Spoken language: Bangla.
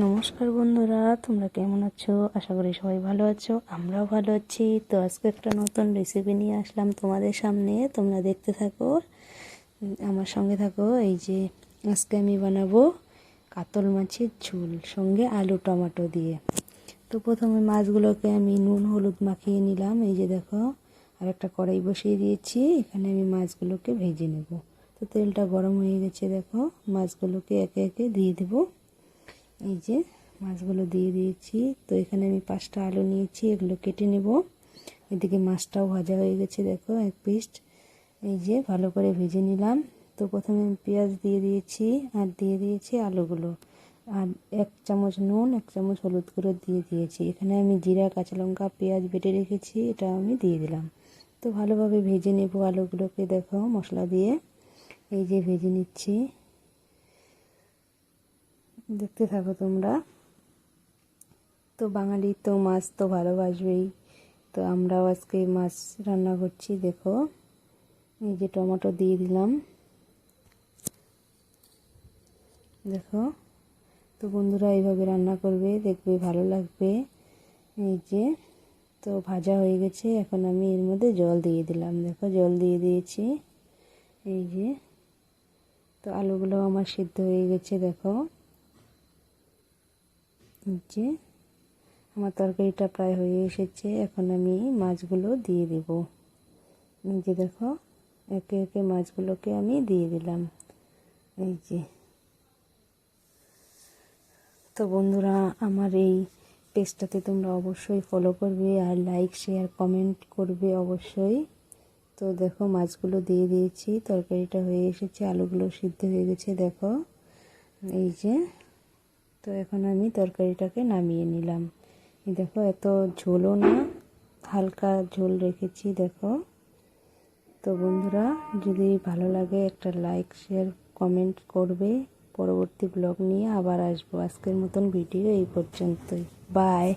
নমস্কার বন্ধুরা, তোমরা কেমন আছো? আশা করি সবাই ভালো আছো। আমরাও ভালো আছি। তো আজকে একটা নতুন রেসিপি নিয়ে আসলাম তোমাদের সামনে। তোমরা দেখতে থাকো, আমার সঙ্গে থাকো। এই যে আজকে আমি বানাবো কাতল মাছের ঝোল, সঙ্গে আলু টমেটো দিয়ে। তো প্রথমে মাছগুলোকে আমি নুন হলুদ মাখিয়ে নিলাম। এই যে দেখো, আর একটা কড়াই বসিয়ে দিয়েছি। এখানে আমি মাছগুলোকে ভেজে নেব। তো তেলটা গরম হয়ে গেছে, দেখো মাছগুলোকে একে একে দিয়ে দেবো। এই যে মাছগুলো দিয়ে দিয়েছি। তো এখানে আমি 5টা আলু নিয়েছি, এগুলো কেটে নেব। এদিকে মাছটাও ভাজা হয়ে গেছে, দেখো এক পিস। এই যে ভালো করে ভেজে নিলাম। তো প্রথমে আমি পেঁয়াজ দিয়ে দিয়েছি, আর দিয়ে দিয়েছি আলুগুলো, আর 1 চামচ নুন, 1 চামচ হলুদ গুঁড়ো দিয়ে দিয়েছি। এখানে আমি জিরা, কাঁচা লঙ্কা, পেঁয়াজ বেটে রেখেছি, এটা আমি দিয়ে দিলাম। তো ভালোভাবে ভেজে নেব আলুগুলোকে, দেখো মশলা দিয়ে। এই যে ভেজে নিচ্ছি, দেখতে থাকো তোমরা। তো বাঙালি তো মাছ তো ভালোবাসবেই। তো আমরাও আজকে মাছ রান্না করছি, দেখো। এই যে টমেটো দিয়ে দিলাম, দেখো। তো বন্ধুরা এইভাবে রান্না করবে, দেখবে ভালো লাগবে। এই যে তো ভাজা হয়ে গেছে, এখন আমি এর মধ্যে জল দিয়ে দিলাম, দেখো জল দিয়ে দিয়েছি। এই যে তো আলুগুলো আমার সিদ্ধ হয়ে গেছে, দেখো। এই যে আমার তরকারিটা প্রায় হয়ে এসেছে, এখন আমি মাছগুলো দিয়ে দেব। এই যে দেখো, একে একে মাছগুলোকে আমি দিয়ে দিলাম। এই যে তো বন্ধুরা, আমার এই পেজটাতে তোমরা অবশ্যই ফলো করবে, আর লাইক শেয়ার কমেন্ট করবে অবশ্যই। তো দেখো মাছগুলো দিয়ে দিয়েছি, তরকারিটা হয়ে এসেছে, আলুগুলো সিদ্ধ হয়ে গেছে, দেখো। এই যে তো এখন আমি তরকারিটাকে নামিয়ে নিলাম। এই দেখো, এত ঝোলও না, হালকা ঝোল রেখেছি, দেখো। তো বন্ধুরা, যদি ভালো লাগে একটা লাইক শেয়ার কমেন্ট করবে। পরবর্তী ব্লগ নিয়ে আবার আসবো। আজকের মতন ভিডিও এই পর্যন্তই। বাই।